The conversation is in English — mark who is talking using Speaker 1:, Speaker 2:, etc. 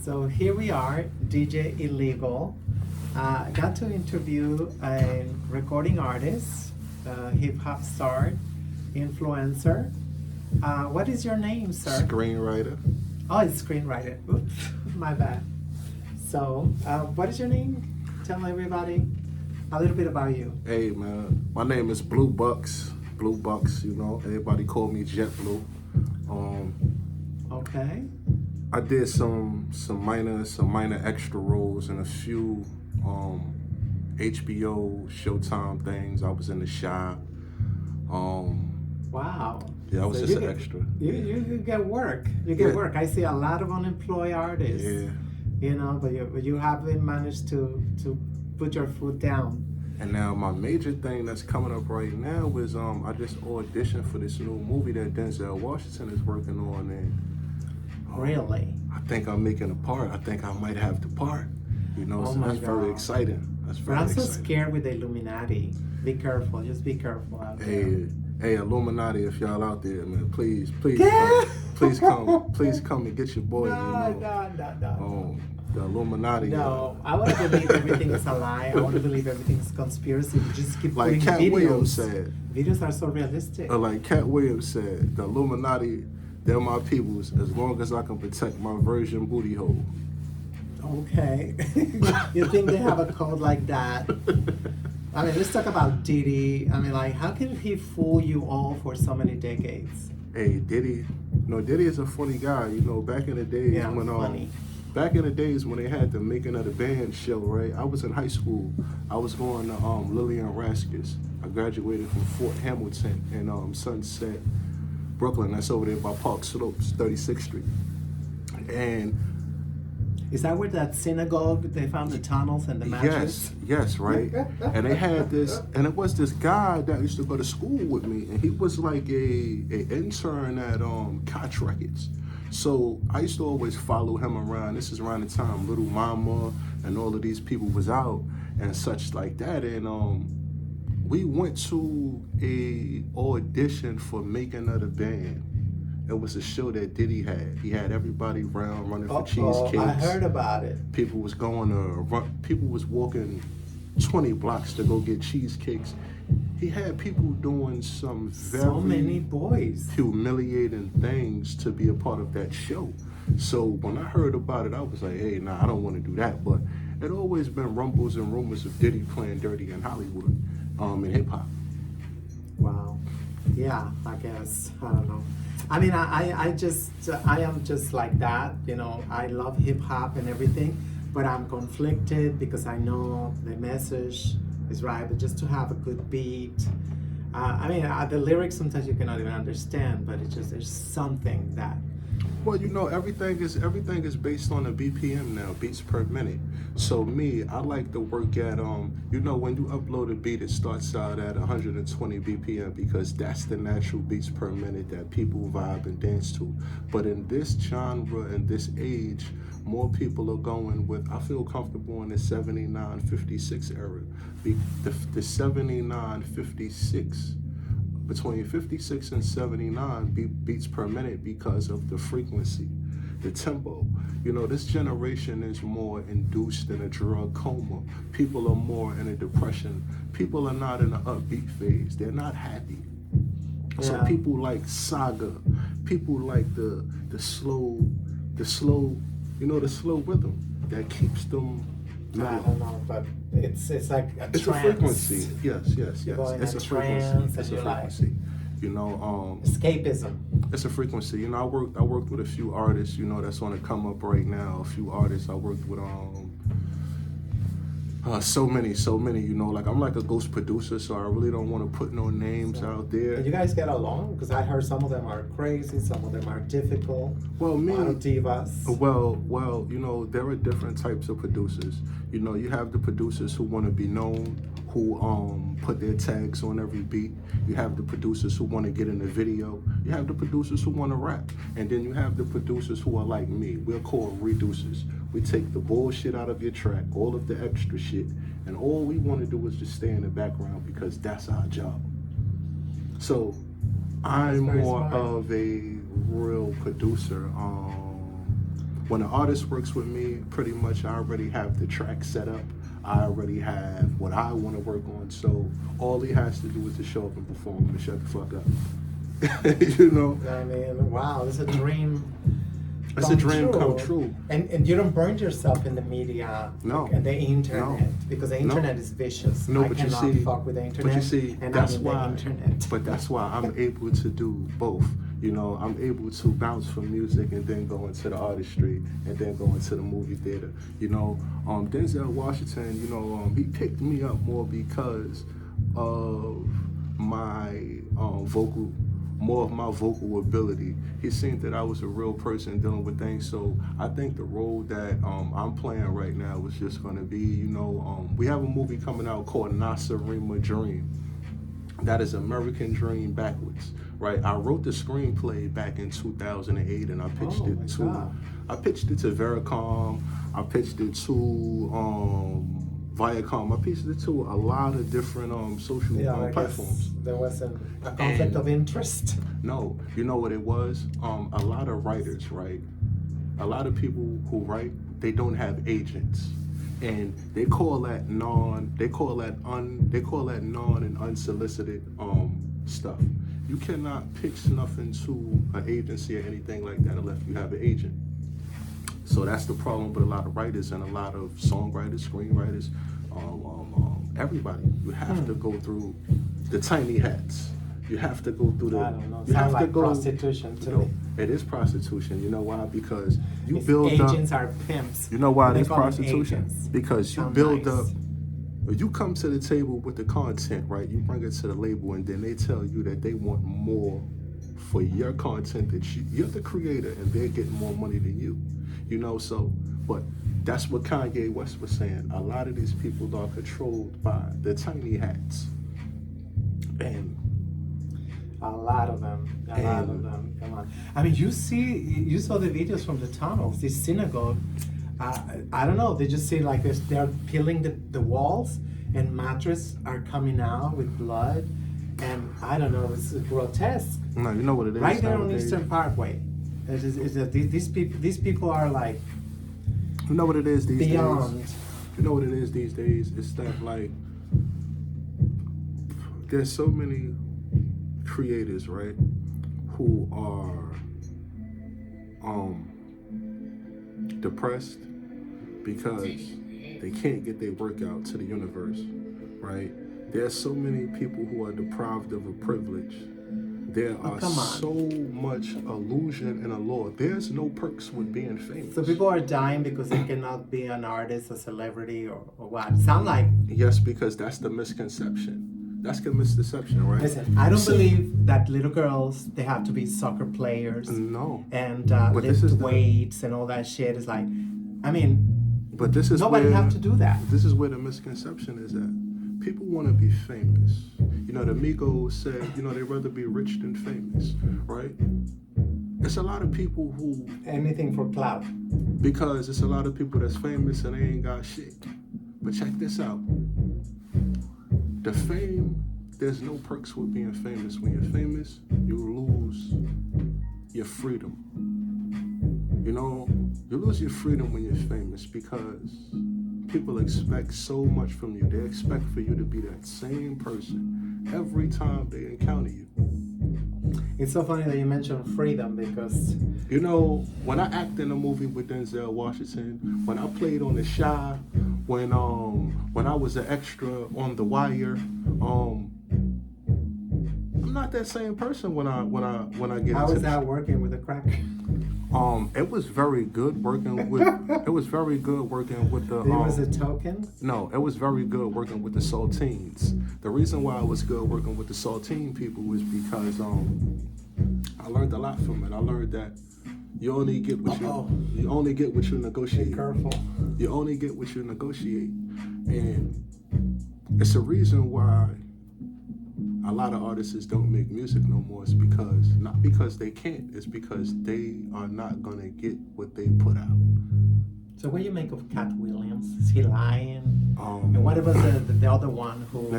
Speaker 1: So here we are, DJ Illegal. Got to interview a recording artist, hip hop star, influencer. What is your name, sir?
Speaker 2: Screenwriter.
Speaker 1: Oh, it's screenwriter. Oops, my bad. So, what is your name? Tell everybody a little bit about you.
Speaker 2: Hey man, my name is Blue Bucks. Blue Bucks, you know, everybody call me Jet Blue.
Speaker 1: Okay.
Speaker 2: I did some minor extra roles in a few HBO, Showtime things. I was in The Shop.
Speaker 1: Wow.
Speaker 2: Yeah, I was
Speaker 1: So
Speaker 2: just an extra.
Speaker 1: You get work. You get
Speaker 2: Yeah.
Speaker 1: work. I see a lot of unemployed artists.
Speaker 2: Yeah.
Speaker 1: You know, but you haven't managed to put your foot down.
Speaker 2: And now my major thing that's coming up right now is I just auditioned for this new movie that Denzel Washington is working on, and
Speaker 1: Really?
Speaker 2: I think I'm making a part. I think I might have the part. You know,
Speaker 1: Oh
Speaker 2: so
Speaker 1: my
Speaker 2: that's very
Speaker 1: God.
Speaker 2: exciting. That's
Speaker 1: But
Speaker 2: very
Speaker 1: I'm so
Speaker 2: exciting.
Speaker 1: scared with the Illuminati. Be careful. Just be careful out there.
Speaker 2: Hey, Illuminati, if y'all out there, man, please
Speaker 1: Yeah.
Speaker 2: please come and get your boy.
Speaker 1: No,
Speaker 2: you know,
Speaker 1: no.
Speaker 2: the Illuminati.
Speaker 1: No, I want to believe everything is a lie. I want to believe everything is conspiracy. We just keep
Speaker 2: Like
Speaker 1: putting
Speaker 2: Cat
Speaker 1: videos.
Speaker 2: Williams said.
Speaker 1: Videos are so realistic.
Speaker 2: Like Cat Williams said, the Illuminati, they're my peoples as long as I can protect my virgin booty hole.
Speaker 1: Okay. You think they have a code like that? I mean, let's talk about Diddy. I mean, like, how can he fool you all for so many decades?
Speaker 2: Hey, Diddy. No, Diddy is a funny guy. You know, back in the days
Speaker 1: Yeah,
Speaker 2: when
Speaker 1: funny.
Speaker 2: back in the days when they had the Making of the Band show, right? I was in high school. I was going to Lillian Raskus. I graduated from Fort Hamilton in Sunset, Brooklyn. That's over there by Park Slopes, 36th Street. And
Speaker 1: Is that where that synagogue, they found the tunnels and the matches?
Speaker 2: yes, right. And they had this, and it was this guy that used to go to school with me, and he was like a intern at Koch Records. So I used to always follow him around. This is around the time Little Mama and all of these people was out and such like that. And we went to a audition for Making of the Band. It was a show that Diddy had. He had everybody around running for cheesecakes.
Speaker 1: I heard about it.
Speaker 2: People was going to run. People was walking 20 blocks to go get cheesecakes. He had people doing some very
Speaker 1: So many boys.
Speaker 2: humiliating things to be a part of that show. So when I heard about it, I was like, hey, nah, I don't want to do that. But it always been rumbles and rumors of Diddy playing dirty in Hollywood, in hip hop.
Speaker 1: Wow. Yeah, I guess. I don't know. I mean, I am just like that. You know, I love hip hop and everything, but I'm conflicted because I know the message is right, but just to have a good beat. I mean, the lyrics sometimes you cannot even understand, but it's just there's something that.
Speaker 2: Well, you know, everything is based on a BPM now, beats per minute. So me, I like to work at you know, when you upload a beat, it starts out at 120 BPM because that's the natural beats per minute that people vibe and dance to. But in this genre and this age, more people are going with, I feel comfortable in the 79-56 era. The 79-56, between 56 and 79 beats per minute because of the frequency, the tempo. You know, this generation is more induced in a drug coma. People are more in a depression. People are not in an upbeat phase. They're not happy. So
Speaker 1: Yeah.
Speaker 2: people like saga. People like the slow, you know, the slow rhythm that keeps them
Speaker 1: I
Speaker 2: mellow.
Speaker 1: don't know, but it's like a
Speaker 2: It's
Speaker 1: trance.
Speaker 2: a frequency. Yes.
Speaker 1: You go in
Speaker 2: It's
Speaker 1: a
Speaker 2: a
Speaker 1: trance
Speaker 2: frequency.
Speaker 1: and
Speaker 2: It's a
Speaker 1: you're like-
Speaker 2: frequency. You know,
Speaker 1: Escapism.
Speaker 2: it's a frequency. You know, I worked with a few artists, you know, that's on the come up right now. A few artists I worked with so many, you know, like I'm like a ghost producer, so I really don't want to put no names out there.
Speaker 1: And you guys get along? Because I heard some of them are crazy, some of them are difficult.
Speaker 2: Well,
Speaker 1: A lot of divas.
Speaker 2: Well, you know, there are different types of producers. You know, you have the producers who want to be known, who put their tags on every beat. You have the producers who want to get in the video. You have the producers who want to rap. And then you have the producers who are like me. We're called reducers. We take the bullshit out of your track, all of the extra shit, and all we want to do is just stay in the background because that's our job. So I'm
Speaker 1: very
Speaker 2: more
Speaker 1: smart.
Speaker 2: of a real producer. when an artist works with me, pretty much I already have the track set up. I already have what I want to work on. So all he has to do is to show up and perform and shut the fuck up. You know?
Speaker 1: I mean, wow, it's a dream.
Speaker 2: It's a dream come true.
Speaker 1: And you don't burn yourself in the media and the internet because the internet is vicious.
Speaker 2: No,
Speaker 1: I
Speaker 2: but
Speaker 1: cannot
Speaker 2: you see,
Speaker 1: fuck with the internet.
Speaker 2: But you see,
Speaker 1: and
Speaker 2: that's
Speaker 1: I'm in
Speaker 2: why.
Speaker 1: the internet.
Speaker 2: But that's why I'm able to do both. You know, I'm able to bounce from music and then go into the artistry and then go into the movie theater. You know, Denzel Washington, you know, he picked me up more because of my more of my vocal ability. He seen that I was a real person dealing with things. So I think the role that I'm playing right now is just going to be, you know, we have a movie coming out called Nasarima Dream. That is American Dream backwards, right? I wrote the screenplay back in 2008, and I pitched it to Vericom. I pitched it to Viacom. I pitched it to a lot of different social platforms.
Speaker 1: There was a conflict of interest.
Speaker 2: No, you know what it was? A lot of writers, right? A lot of people who write, they don't have agents. And they call that non and unsolicited stuff. You cannot pitch nothing to an agency or anything like that unless you have an agent. So that's the problem with a lot of writers and a lot of songwriters, screenwriters, everybody. You have to go through the tiny hats. You have to go through the.
Speaker 1: I don't know.
Speaker 2: You have
Speaker 1: like
Speaker 2: to go.
Speaker 1: Prostitution to me.
Speaker 2: It is prostitution. You know why? Because you
Speaker 1: If
Speaker 2: build
Speaker 1: agents
Speaker 2: up.
Speaker 1: are pimps.
Speaker 2: You know why it is
Speaker 1: call them
Speaker 2: prostitution?
Speaker 1: agents.
Speaker 2: Because you
Speaker 1: Sound
Speaker 2: build
Speaker 1: nice.
Speaker 2: up. You come to the table with the content, right? You bring it to the label, and then they tell you that they want more for your content. That you're the creator, and they're getting more money than you. You know, so but that's what Kanye West was saying. A lot of these people are controlled by the tiny hats, and.
Speaker 1: A lot of them. Come on. I mean, you saw the videos from the tunnels, this synagogue. I don't know. They just say like they're peeling the walls, and mattresses are coming out with blood, and I don't know. It's grotesque.
Speaker 2: No, you know what it is.
Speaker 1: Right there on
Speaker 2: nowadays?
Speaker 1: Eastern Parkway. These people are like.
Speaker 2: You know what it is these
Speaker 1: beyond.
Speaker 2: days. You know what it is these days. It's that like there's so many creators, right, who are depressed because they can't get their work out to the universe, right? There's so many people who are deprived of a privilege. There are so much illusion and allure. There's no perks with being famous.
Speaker 1: So people are dying because they cannot be an artist, a celebrity, or what? Sound like.
Speaker 2: Yes, because that's the misconception. That's the misconception, right?
Speaker 1: Listen, I don't believe that little girls, they have to be soccer players.
Speaker 2: No.
Speaker 1: And lift weights and all that shit. Is like, I mean,
Speaker 2: but this is
Speaker 1: nobody have to do that.
Speaker 2: This is where the misconception is at. People want to be famous. You know, the Migos said, you know, they'd rather be rich than famous, right? It's a lot of people who...
Speaker 1: Anything for clout.
Speaker 2: Because it's a lot of people that's famous and they ain't got shit. But check this out. The fame, there's no perks with being famous. When you're famous, you lose your freedom. You know, you lose your freedom when you're famous because people expect so much from you. They expect for you to be that same person every time they encounter you.
Speaker 1: It's so funny that you mentioned freedom because...
Speaker 2: You know, when I act in a movie with Denzel Washington, when I played on The Shy, when I was an extra on The Wire, I'm not that same person when I get
Speaker 1: How
Speaker 2: into
Speaker 1: was that working with the crack?
Speaker 2: It was very good working with the
Speaker 1: It was a token?
Speaker 2: No, it was very good working with the Saltines. The reason why it was good working with the Saltine people was because I learned a lot from it. I learned that you only get what you negotiate.
Speaker 1: Be careful.
Speaker 2: You only get what you negotiate. And it's a reason why a lot of artists don't make music no more. It's because, not because they can't, it's because they are not gonna get what they put out.
Speaker 1: So what do you make of Cat Williams? Is he lying? And what about the other one who...